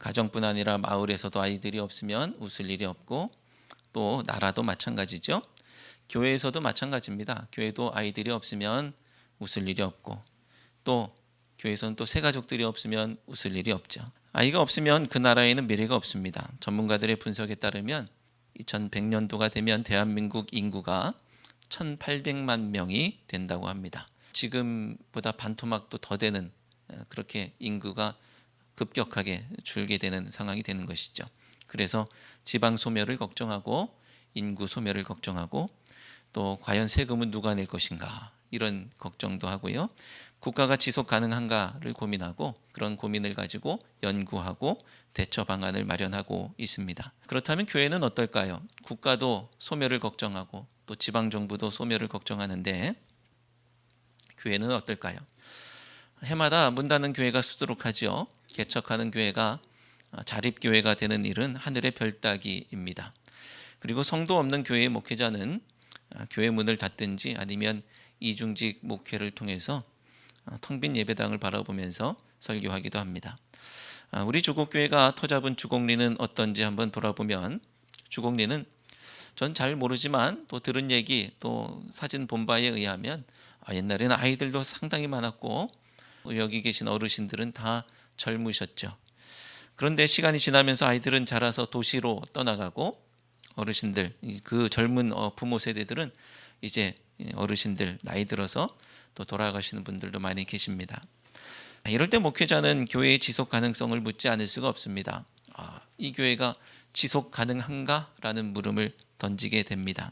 가정뿐 아니라 마을에서도 아이들이 없으면 웃을 일이 없고, 또 나라도 마찬가지죠. 교회에서도 마찬가지입니다. 교회도 아이들이 없으면 웃을 일이 없고, 또 교회에서는 또 새가족들이 없으면 웃을 일이 없죠. 아이가 없으면 그 나라에는 미래가 없습니다. 전문가들의 분석에 따르면 2100년도가 되면 대한민국 인구가 1800만 명이 된다고 합니다. 지금보다 반토막도 더 되는, 그렇게 인구가 급격하게 줄게 되는 상황이 되는 것이죠. 그래서 지방 소멸을 걱정하고, 인구 소멸을 걱정하고, 또 과연 세금은 누가 낼 것인가, 이런 걱정도 하고요. 국가가 지속 가능한가를 고민하고, 그런 고민을 가지고 연구하고 대처 방안을 마련하고 있습니다. 그렇다면 교회는 어떨까요? 국가도 소멸을 걱정하고 또 지방 정부도 소멸을 걱정하는데, 교회는 어떨까요? 해마다 문 닫는 교회가 수두룩하지요. 개척하는 교회가 자립교회가 되는 일은 하늘의 별 따기입니다. 그리고 성도 없는 교회의 목회자는 교회 문을 닫든지 아니면 이중직 목회를 통해서 텅 빈 예배당을 바라보면서 설교하기도 합니다. 우리 주곡교회가 터잡은 주곡리는 어떤지 한번 돌아보면, 주곡리는 전 잘 모르지만 또 들은 얘기, 또 사진 본 바에 의하면 옛날에는 아이들도 상당히 많았고 여기 계신 어르신들은 다 젊으셨죠. 그런데 시간이 지나면서 아이들은 자라서 도시로 떠나가고, 어르신들, 그 젊은 부모 세대들은 이제 어르신들 나이 들어서 또 돌아가시는 분들도 많이 계십니다. 이럴 때 목회자는 교회의 지속 가능성을 묻지 않을 수가 없습니다. 이 교회가 지속 가능한가? 라는 물음을 던지게 됩니다.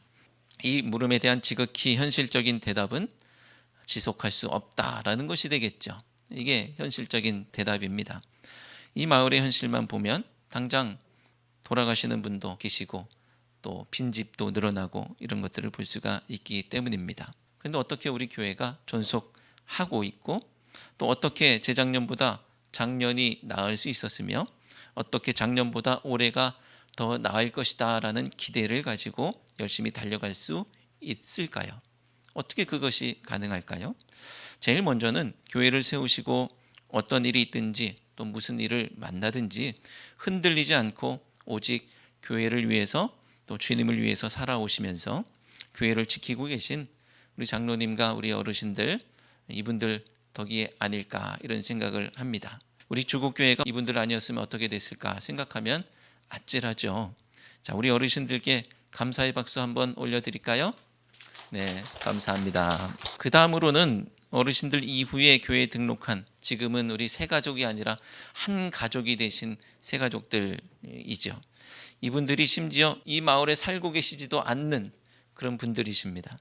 이 물음에 대한 지극히 현실적인 대답은 지속할 수 없다라는 것이 되겠죠. 이게 현실적인 대답입니다. 이 마을의 현실만 보면 당장 돌아가시는 분도 계시고 또 빈집도 늘어나고 이런 것들을 볼 수가 있기 때문입니다. 그런데 어떻게 우리 교회가 존속하고 있고, 또 어떻게 재작년보다 작년이 나을 수 있었으며 어떻게 작년보다 올해가 더 나을 것이다 라는 기대를 가지고 열심히 달려갈 수 있을까요? 어떻게 그것이 가능할까요? 제일 먼저는 교회를 세우시고 어떤 일이 있든지 또 무슨 일을 만나든지 흔들리지 않고 오직 교회를 위해서 또 주님을 위해서 살아오시면서 교회를 지키고 계신 우리 장로님과 우리 어르신들, 이분들 덕이 아닐까, 이런 생각을 합니다. 우리 주곡교회가 이분들 아니었으면 어떻게 됐을까 생각하면 아찔하죠. 자, 우리 어르신들께 감사의 박수 한번 올려드릴까요? 네, 감사합니다. 그 다음으로는 어르신들 이후에 교회에 등록한, 지금은 우리 세 가족이 아니라 한 가족이 되신 세 가족들이죠. 이분들이 심지어 이 마을에 살고 계시지도 않는 그런 분들이십니다.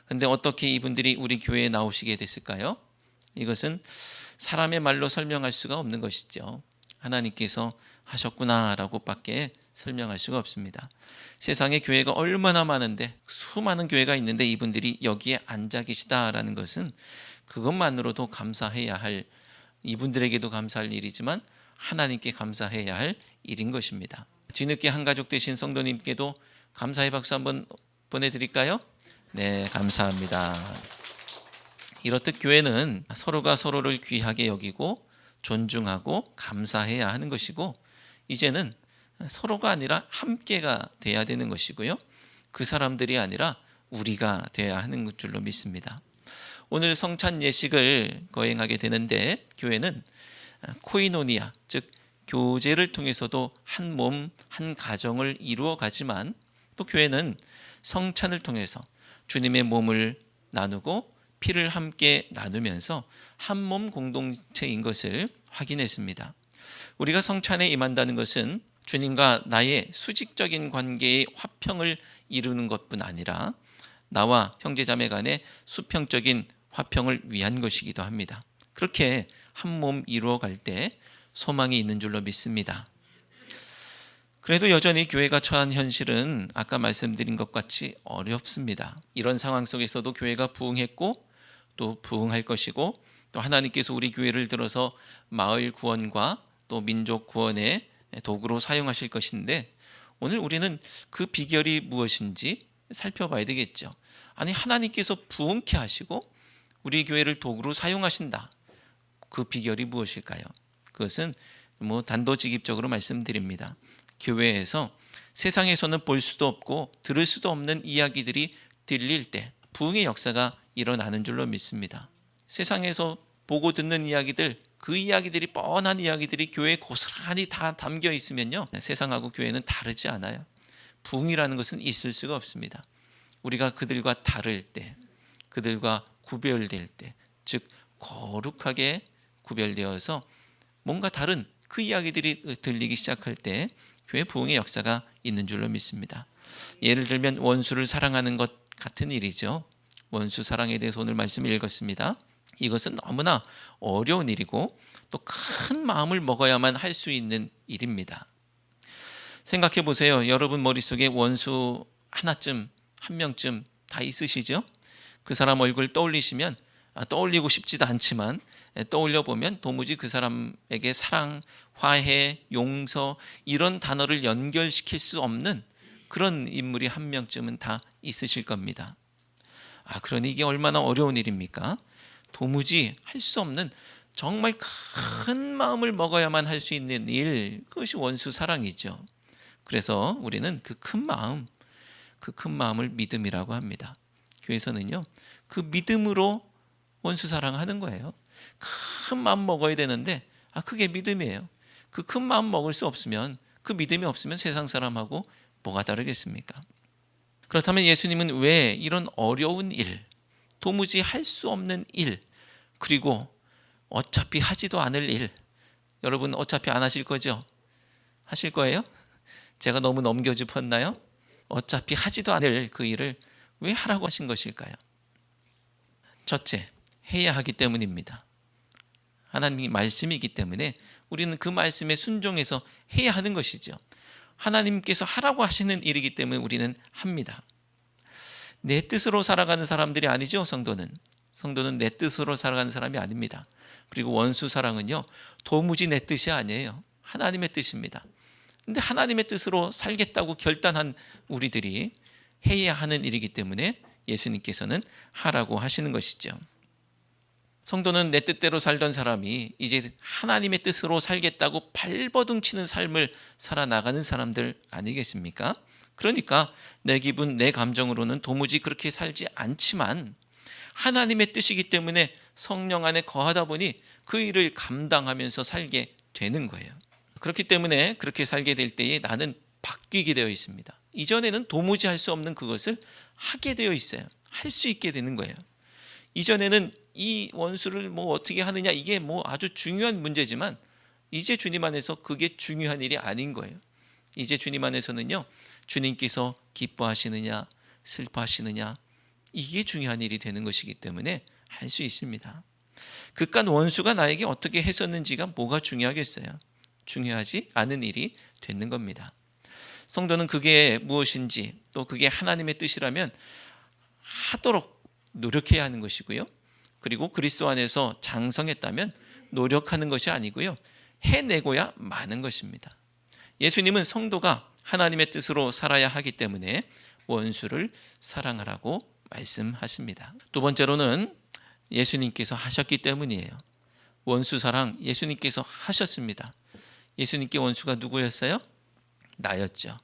그런데 어떻게 이분들이 우리 교회에 나오시게 됐을까요? 이것은 사람의 말로 설명할 수가 없는 것이죠. 하나님께서 하셨구나라고 밖에 설명할 수가 없습니다. 세상에 교회가 얼마나 많은데, 수많은 교회가 있는데 이분들이 여기에 앉아 계시다라는 것은 그것만으로도 감사해야 할, 이분들에게도 감사할 일이지만 하나님께 감사해야 할 일인 것입니다. 뒤늦게 한 가족 되신 성도님께도 감사의 박수 한번 보내드릴까요? 네, 감사합니다. 이렇듯 교회는 서로가 서로를 귀하게 여기고 존중하고 감사해야 하는 것이고, 이제는 서로가 아니라 함께가 돼야 되는 것이고요. 그 사람들이 아니라 우리가 돼야 하는 줄로 믿습니다. 오늘 성찬 예식을 거행하게 되는데, 교회는 코이노니아, 즉 교제를 통해서도 한 몸, 한 가정을 이루어 가지만, 또 교회는 성찬을 통해서 주님의 몸을 나누고 피를 함께 나누면서 한 몸 공동체인 것을 확인했습니다. 우리가 성찬에 임한다는 것은 주님과 나의 수직적인 관계의 화평을 이루는 것뿐 아니라 나와 형제자매 간의 수평적인 화평을 위한 것이기도 합니다. 그렇게 한 몸 이루어 갈 때 소망이 있는 줄로 믿습니다. 그래도 여전히 교회가 처한 현실은 아까 말씀드린 것 같이 어렵습니다. 이런 상황 속에서도 교회가 부흥했고 또 부흥할 것이고, 또 하나님께서 우리 교회를 들어서 마을 구원과 또 민족 구원의 도구로 사용하실 것인데, 오늘 우리는 그 비결이 무엇인지 살펴봐야 되겠죠. 아니, 하나님께서 부흥케 하시고 우리 교회를 도구로 사용하신다. 그 비결이 무엇일까요? 그것은 단도직입적으로 말씀드립니다. 교회에서 세상에서는 볼 수도 없고 들을 수도 없는 이야기들이 들릴 때 부흥의 역사가 일어나는 줄로 믿습니다. 세상에서 보고 듣는 이야기들, 그 이야기들이 뻔한 이야기들이 교회에 고스란히 다 담겨 있으면요, 세상하고 교회는 다르지 않아요. 부흥이라는 것은 있을 수가 없습니다. 우리가 그들과 다를 때, 그들과 구별될 때, 즉 거룩하게 구별되어서 뭔가 다른 그 이야기들이 들리기 시작할 때 교회 부흥의 역사가 있는 줄로 믿습니다. 예를 들면 원수를 사랑하는 것 같은 일이죠. 원수 사랑에 대해서 오늘 말씀을 읽었습니다. 이것은 너무나 어려운 일이고 또 큰 마음을 먹어야만 할 수 있는 일입니다. 생각해 보세요. 여러분 머릿속에 원수 한 명쯤 다 있으시죠? 그 사람 얼굴 떠올리시면 떠올리고 싶지도 않지만 떠올려 보면 도무지 그 사람에게 사랑, 화해, 용서 이런 단어를 연결시킬 수 없는 그런 인물이 한 명쯤은 다 있으실 겁니다. 그러니 이게 얼마나 어려운 일입니까? 도무지 할 수 없는 정말 큰 마음을 먹어야만 할 수 있는 일, 그것이 원수 사랑이죠. 그래서 우리는 그 큰 마음을 믿음이라고 합니다. 교회에서는요, 그 믿음으로 원수 사랑하는 거예요. 큰 마음 먹어야 되는데 그게 믿음이에요. 그 큰 마음 먹을 수 없으면, 그 믿음이 없으면 세상 사람하고 뭐가 다르겠습니까? 그렇다면 예수님은 왜 이런 어려운 일, 도무지 할 수 없는 일, 그리고 어차피 하지도 않을 일, 여러분 어차피 안 하실 거죠? 하실 거예요? 제가 너무 넘겨짚었나요? 어차피 하지도 않을 그 일을 왜 하라고 하신 것일까요? 첫째, 해야 하기 때문입니다. 하나님의 말씀이기 때문에 우리는 그 말씀에 순종해서 해야 하는 것이죠. 하나님께서 하라고 하시는 일이기 때문에 우리는 합니다. 내 뜻으로 살아가는 사람들이 아니죠. 성도는 내 뜻으로 살아가는 사람이 아닙니다. 그리고 원수 사랑은요, 도무지 내 뜻이 아니에요. 하나님의 뜻입니다. 근데 하나님의 뜻으로 살겠다고 결단한 우리들이 해야 하는 일이기 때문에 예수님께서는 하라고 하시는 것이죠. 성도는 내 뜻대로 살던 사람이 이제 하나님의 뜻으로 살겠다고 발버둥 치는 삶을 살아나가는 사람들 아니겠습니까? 그러니까 내 기분, 내 감정으로는 도무지 그렇게 살지 않지만 하나님의 뜻이기 때문에 성령 안에 거하다 보니 그 일을 감당하면서 살게 되는 거예요. 그렇기 때문에 그렇게 살게 될 때에 나는 바뀌게 되어 있습니다. 이전에는 도무지 할 수 없는 그것을 하게 되어 있어요. 할 수 있게 되는 거예요. 이전에는 이 원수를 어떻게 하느냐, 이게 아주 중요한 문제지만 이제 주님 안에서 그게 중요한 일이 아닌 거예요. 이제 주님 안에서는요, 주님께서 기뻐하시느냐 슬퍼하시느냐, 이게 중요한 일이 되는 것이기 때문에 할 수 있습니다. 그깟 원수가 나에게 어떻게 했었는지가 뭐가 중요하겠어요? 중요하지 않은 일이 되는 겁니다. 성도는 그게 무엇인지, 또 그게 하나님의 뜻이라면 하도록 노력해야 하는 것이고요. 그리고 그리스도 안에서 장성했다면 노력하는 것이 아니고요, 해내고야 마는 것입니다. 예수님은 성도가 하나님의 뜻으로 살아야 하기 때문에 원수를 사랑하라고 말씀하십니다. 두 번째로는 예수님께서 하셨기 때문이에요. 원수 사랑 예수님께서 하셨습니다. 예수님께 원수가 누구였어요? 나였죠.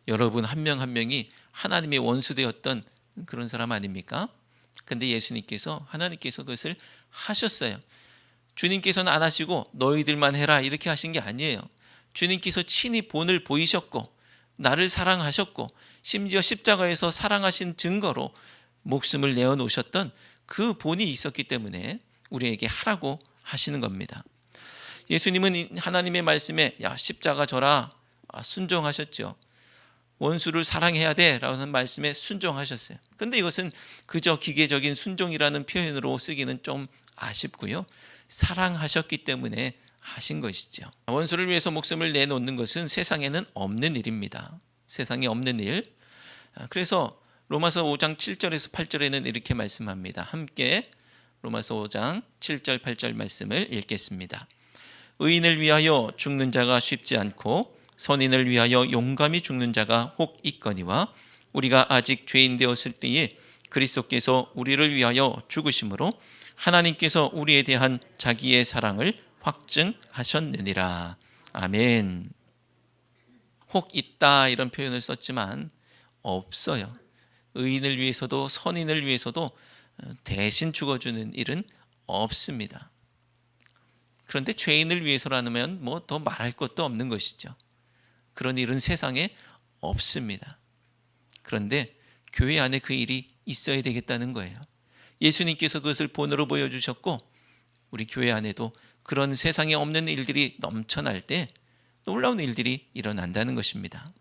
여러분 한 명 한 명이 하나님의 원수 되었던 그런 사람 아닙니까? 근데 하나님께서 그것을 하셨어요. 주님께서는 안 하시고 너희들만 해라 이렇게 하신 게 아니에요. 주님께서 친히 본을 보이셨고 나를 사랑하셨고 심지어 십자가에서 사랑하신 증거로 목숨을 내어놓으셨던 그 본이 있었기 때문에 우리에게 하라고 하시는 겁니다. 예수님은 하나님의 말씀에 십자가 져라 순종하셨죠. 원수를 사랑해야 돼라는 말씀에 순종하셨어요. 그런데 이것은 그저 기계적인 순종이라는 표현으로 쓰기는 좀 아쉽고요, 사랑하셨기 때문에 하신 것이죠. 원수를 위해서 목숨을 내놓는 것은 세상에는 없는 일입니다. 세상에 없는 일. 그래서 로마서 5장 7절에서 8절에는 이렇게 말씀합니다. 함께 로마서 5장 7절 8절 말씀을 읽겠습니다. 의인을 위하여 죽는 자가 쉽지 않고 선인을 위하여 용감히 죽는 자가 혹 있거니와 우리가 아직 죄인 되었을 때에 그리스도께서 우리를 위하여 죽으심으로 하나님께서 우리에 대한 자기의 사랑을 확증하셨느니라. 아멘. 혹 있다 이런 표현을 썼지만 없어요. 의인을 위해서도 선인을 위해서도 대신 죽어주는 일은 없습니다. 그런데 죄인을 위해서라면 뭐 더 말할 것도 없는 것이죠. 그런 일은 세상에 없습니다. 그런데 교회 안에 그 일이 있어야 되겠다는 거예요. 예수님께서 그것을 본으로 보여주셨고 우리 교회 안에도 그런 세상에 없는 일들이 넘쳐날 때 놀라운 일들이 일어난다는 것입니다.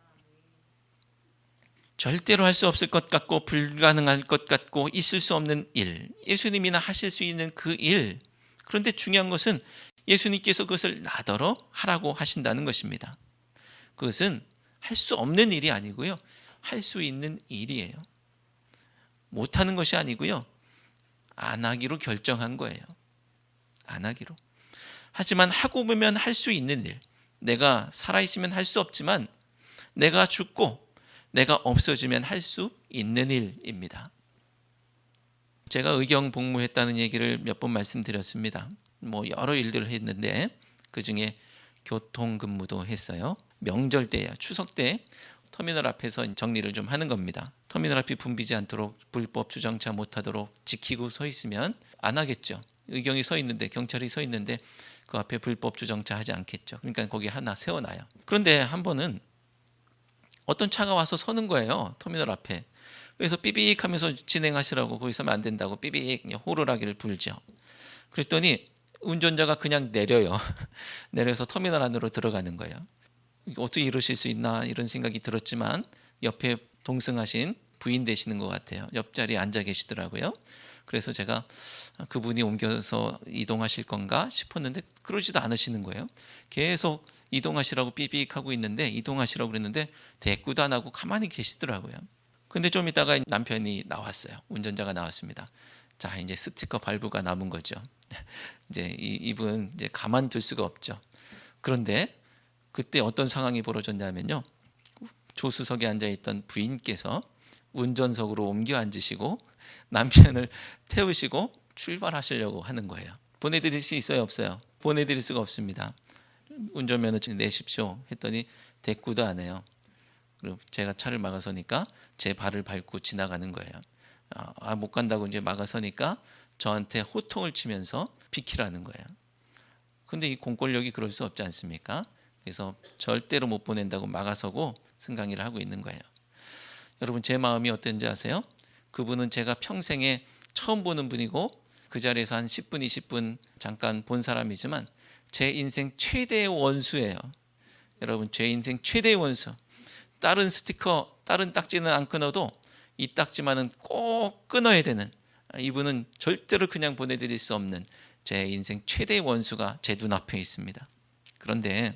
절대로 할 수 없을 것 같고 불가능할 것 같고 있을 수 없는 일, 예수님이나 하실 수 있는 그 일. 그런데 중요한 것은 예수님께서 그것을 나더러 하라고 하신다는 것입니다. 그것은 할 수 없는 일이 아니고요, 할 수 있는 일이에요. 못하는 것이 아니고요, 안 하기로 결정한 거예요. 안 하기로. 하지만 하고 보면 할 수 있는 일, 내가 살아있으면 할 수 없지만 내가 죽고 내가 없어지면 할 수 있는 일입니다. 제가 의경 복무했다는 얘기를 몇 번 말씀드렸습니다. 뭐 여러 일들을 했는데 그 중에 교통근무도 했어요. 명절 때야, 추석 때 터미널 앞에서 정리를 좀 하는 겁니다. 터미널 앞이 붐비지 않도록 불법 주정차 못하도록 지키고 서 있으면 안 하겠죠. 의경이 서 있는데, 경찰이 서 있는데 그 앞에 불법 주정차 하지 않겠죠. 그러니까 거기 하나 세워놔요. 그런데 한 번은 어떤 차가 와서 서는 거예요, 터미널 앞에. 그래서 삐빅 하면서 진행하시라고, 거기 서면 안 된다고 삐빅 호루라기를 불죠. 그랬더니 운전자가 그냥 내려요. 내려서 터미널 안으로 들어가는 거예요. 어떻게 이러실 수 있나 이런 생각이 들었지만 옆에 동승하신 부인 되시는 것 같아요. 옆자리에 앉아 계시더라고요. 그래서 제가 그분이 옮겨서 이동하실 건가 싶었는데 그러지도 않으시는 거예요. 계속 이동하시라고 삐빅 하고 있는데, 이동하시라고 그랬는데 대꾸도 안 하고 가만히 계시더라고요. 근데 좀 있다가 남편이 나왔어요. 운전자가 나왔습니다. 자, 이제 스티커 발부가 남은 거죠. 이제 이분 이제 가만둘 수가 없죠. 그런데 그때 어떤 상황이 벌어졌냐면요, 조수석에 앉아있던 부인께서 운전석으로 옮겨 앉으시고 남편을 태우시고 출발하시려고 하는 거예요. 보내드릴 수 있어요, 없어요? 보내드릴 수가 없습니다. 운전면허증 내십시오 했더니 대꾸도 안 해요. 그리고 제가 차를 막아서니까 제 발을 밟고 지나가는 거예요. 못 간다고 이제 막아서니까 저한테 호통을 치면서 비키라는 거예요. 근데 이 공권력이 그럴 수 없지 않습니까? 그래서 절대로 못 보낸다고 막아서고 승강이를 하고 있는 거예요. 여러분, 제 마음이 어땠는지 아세요? 그분은 제가 평생에 처음 보는 분이고 그 자리에서 한 10분, 20분 잠깐 본 사람이지만 제 인생 최대의 원수예요. 여러분, 제 인생 최대의 원수. 다른 스티커, 다른 딱지는 안 끊어도 이 딱지만은 꼭 끊어야 되는, 이분은 절대로 그냥 보내드릴 수 없는 제 인생 최대의 원수가 제 눈앞에 있습니다. 그런데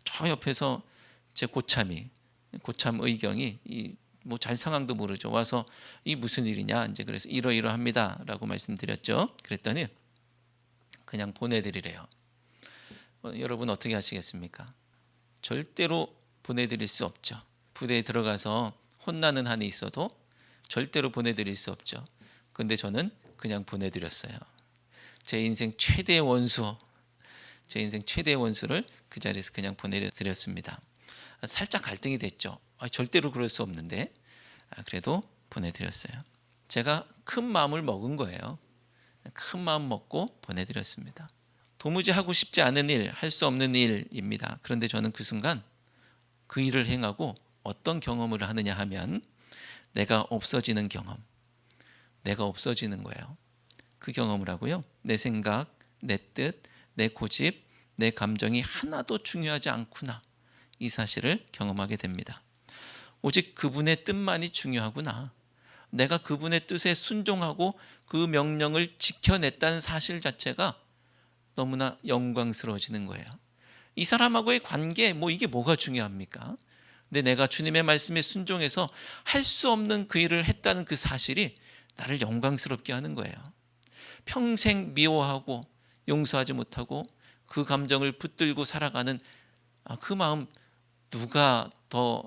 저 옆에서 제 고참 의경이 뭐 잘 상황도 모르죠. 와서 이 무슨 일이냐, 이제 그래서 이러이러합니다라고 말씀드렸죠. 그랬더니 그냥 보내드리래요. 여러분 어떻게 하시겠습니까? 절대로 보내드릴 수 없죠. 부대에 들어가서 혼나는 한이 있어도 절대로 보내드릴 수 없죠. 근데 저는 그냥 보내드렸어요. 제 인생 최대의 원수를 그 자리에서 그냥 보내드렸습니다. 살짝 갈등이 됐죠. 절대로 그럴 수 없는데 그래도 보내드렸어요. 제가 큰 마음을 먹은 거예요. 큰 마음 먹고 보내드렸습니다. 도무지 하고 싶지 않은 일, 할 수 없는 일입니다. 그런데 저는 그 순간 그 일을 행하고 어떤 경험을 하느냐 하면 내가 없어지는 경험, 내가 없어지는 거예요. 그 경험을 하고요, 내 생각, 내 뜻, 내 고집, 내 감정이 하나도 중요하지 않구나, 이 사실을 경험하게 됩니다. 오직 그분의 뜻만이 중요하구나, 내가 그분의 뜻에 순종하고 그 명령을 지켜냈다는 사실 자체가 너무나 영광스러워지는 거예요. 이 사람하고의 관계, 이게 뭐가 중요합니까? 근데 내가 주님의 말씀에 순종해서 할 수 없는 그 일을 했다는 그 사실이 나를 영광스럽게 하는 거예요. 평생 미워하고 용서하지 못하고 그 감정을 붙들고 살아가는 그 마음, 누가 더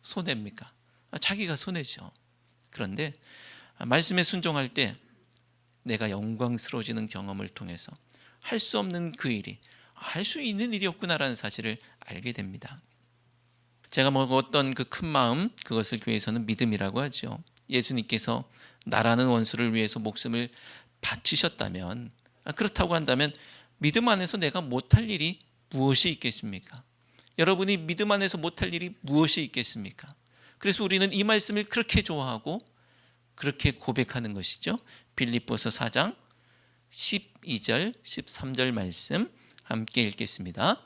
손해입니까? 자기가 손해죠. 그런데 말씀에 순종할 때 내가 영광스러워지는 경험을 통해서 할 수 없는 그 일이 할 수 있는 일이었구나라는 사실을 알게 됩니다. 제가 먹었던 그 큰 마음, 그것을 교회에서는 믿음이라고 하죠. 예수님께서 나라는 원수를 위해서 목숨을 바치셨다면, 그렇다고 한다면 믿음 안에서 내가 못할 일이 무엇이 있겠습니까? 여러분이 믿음 안에서 못할 일이 무엇이 있겠습니까? 그래서 우리는 이 말씀을 그렇게 좋아하고 그렇게 고백하는 것이죠. 빌립보서 4장 12절 13절 말씀 함께 읽겠습니다.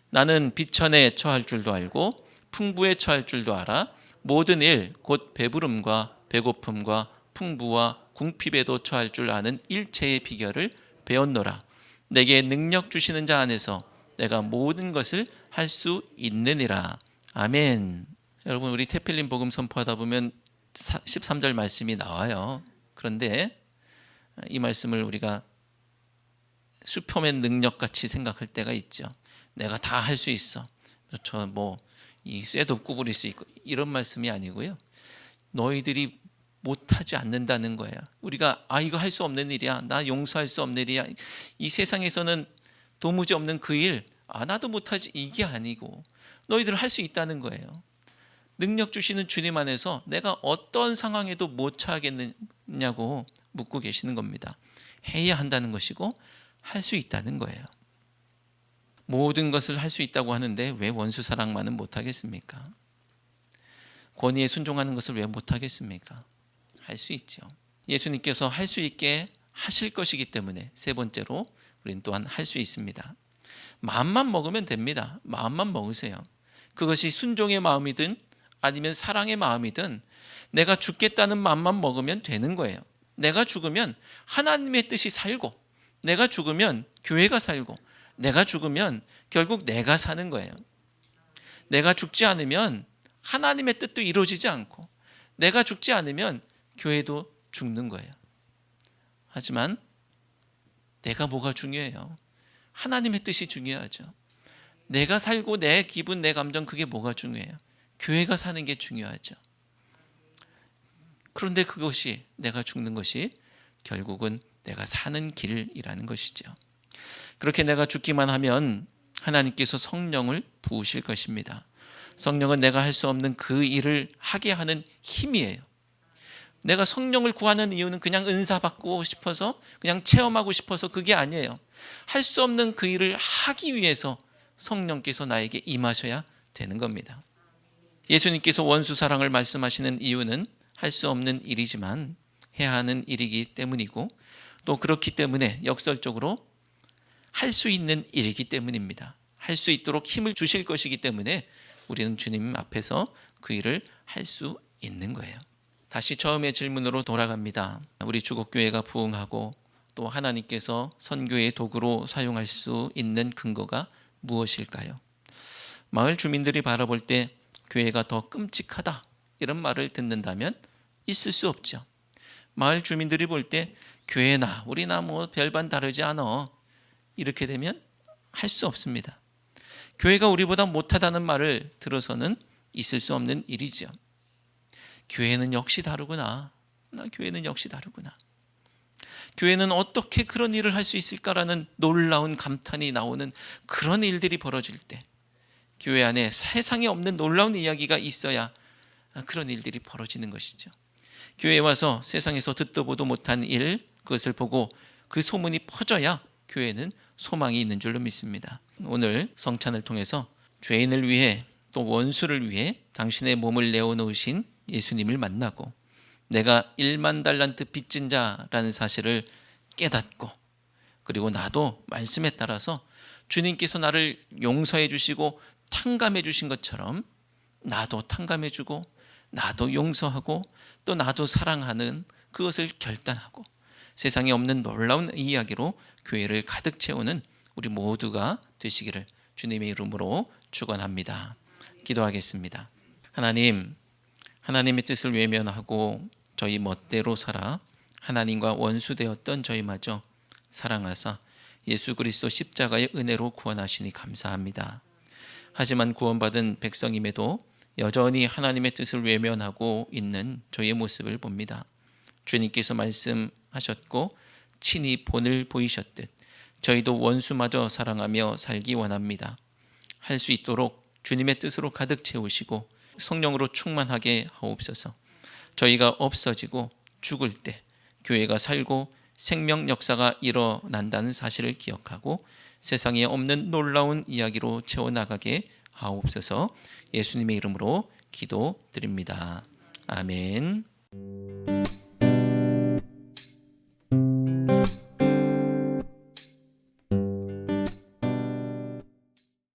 나는 비천에 처할 줄도 알고 풍부에 처할 줄도 알아. 모든 일 곧 배부름과 배고픔과 풍부와 궁핍에도 처할 줄 아는 일체의 비결을 배웠노라. 내게 능력 주시는 자 안에서 내가 모든 것을 할 수 있느니라. 아멘. 여러분, 우리 태필린 복음 선포하다 보면 13절 말씀이 나와요. 그런데 이 말씀을 우리가 슈퍼맨 능력같이 생각할 때가 있죠. 내가 다 할 수 있어. 저 이 쇠도 구부릴 수 있고, 이런 말씀이 아니고요. 너희들이 못하지 않는다는 거예요. 우리가 이거 할 수 없는 일이야. 나 용서할 수 없는 일이야. 이 세상에서는 도무지 없는 그 일, 나도 못하지, 이게 아니고 너희들 할 수 있다는 거예요. 능력 주시는 주님 안에서 내가 어떤 상황에도 못 처하겠느냐고 묻고 계시는 겁니다. 해야 한다는 것이고 할 수 있다는 거예요. 모든 것을 할 수 있다고 하는데 왜 원수 사랑만은 못하겠습니까? 권위에 순종하는 것을 왜 못하겠습니까? 할 수 있죠. 예수님께서 할 수 있게 하실 것이기 때문에 세 번째로 우리는 또한 할 수 있습니다. 마음만 먹으면 됩니다. 마음만 먹으세요. 그것이 순종의 마음이든 아니면 사랑의 마음이든 내가 죽겠다는 마음만 먹으면 되는 거예요. 내가 죽으면 하나님의 뜻이 살고, 내가 죽으면 교회가 살고, 내가 죽으면 결국 내가 사는 거예요. 내가 죽지 않으면 하나님의 뜻도 이루어지지 않고, 내가 죽지 않으면 교회도 죽는 거예요. 하지만 내가 뭐가 중요해요? 하나님의 뜻이 중요하죠. 내가 살고 내 기분, 내 감정, 그게 뭐가 중요해요? 교회가 사는 게 중요하죠. 그런데 그것이, 내가 죽는 것이 결국은 내가 사는 길이라는 것이죠. 그렇게 내가 죽기만 하면 하나님께서 성령을 부으실 것입니다. 성령은 내가 할 수 없는 그 일을 하게 하는 힘이에요. 내가 성령을 구하는 이유는 그냥 은사 받고 싶어서, 그냥 체험하고 싶어서 그게 아니에요. 할 수 없는 그 일을 하기 위해서 성령께서 나에게 임하셔야 되는 겁니다. 예수님께서 원수 사랑을 말씀하시는 이유는 할 수 없는 일이지만 해야 하는 일이기 때문이고, 또 그렇기 때문에 역설적으로 할 수 있는 일이기 때문입니다. 할 수 있도록 힘을 주실 것이기 때문에 우리는 주님 앞에서 그 일을 할 수 있는 거예요. 다시 처음의 질문으로 돌아갑니다. 우리 주곡교회가 부흥하고 또 하나님께서 선교의 도구로 사용할 수 있는 근거가 무엇일까요? 마을 주민들이 바라볼 때 교회가 더 끔찍하다, 이런 말을 듣는다면 있을 수 없죠. 마을 주민들이 볼 때 교회나 우리나 별반 다르지 않아, 이렇게 되면 할 수 없습니다. 교회가 우리보다 못하다는 말을 들어서는 있을 수 없는 일이죠. 교회는 역시 다르구나. 교회는 역시 다르구나. 교회는 어떻게 그런 일을 할 수 있을까라는 놀라운 감탄이 나오는 그런 일들이 벌어질 때, 교회 안에 세상에 없는 놀라운 이야기가 있어야 그런 일들이 벌어지는 것이죠. 교회에 와서 세상에서 듣도 보도 못한 일, 그것을 보고 그 소문이 퍼져야 교회는 소망이 있는 줄로 믿습니다. 오늘 성찬을 통해서 죄인을 위해, 또 원수를 위해 당신의 몸을 내어놓으신 예수님을 만나고 내가 1만 달란트 빚진 자라는 사실을 깨닫고, 그리고 나도 말씀에 따라서 주님께서 나를 용서해 주시고 탕감해 주신 것처럼 나도 탕감해 주고 나도 용서하고 또 나도 사랑하는 그것을 결단하고, 세상에 없는 놀라운 이야기로 교회를 가득 채우는 우리 모두가 되시기를 주님의 이름으로 축원합니다. 기도하겠습니다. 하나님, 하나님의 뜻을 외면하고 저희 멋대로 살아 하나님과 원수되었던 저희마저 사랑하사 예수 그리스도 십자가의 은혜로 구원하시니 감사합니다. 하지만 구원받은 백성임에도 여전히 하나님의 뜻을 외면하고 있는 저희의 모습을 봅니다. 주님께서 말씀하셨고 친히 본을 보이셨듯 저희도 원수마저 사랑하며 살기 원합니다. 할 수 있도록 주님의 뜻으로 가득 채우시고 성령으로 충만하게 하옵소서. 저희가 없어지고 죽을 때 교회가 살고 생명 역사가 일어난다는 사실을 기억하고 세상에 없는 놀라운 이야기로 채워나가게 하옵소서. 예수님의 이름으로 기도드립니다. 아멘.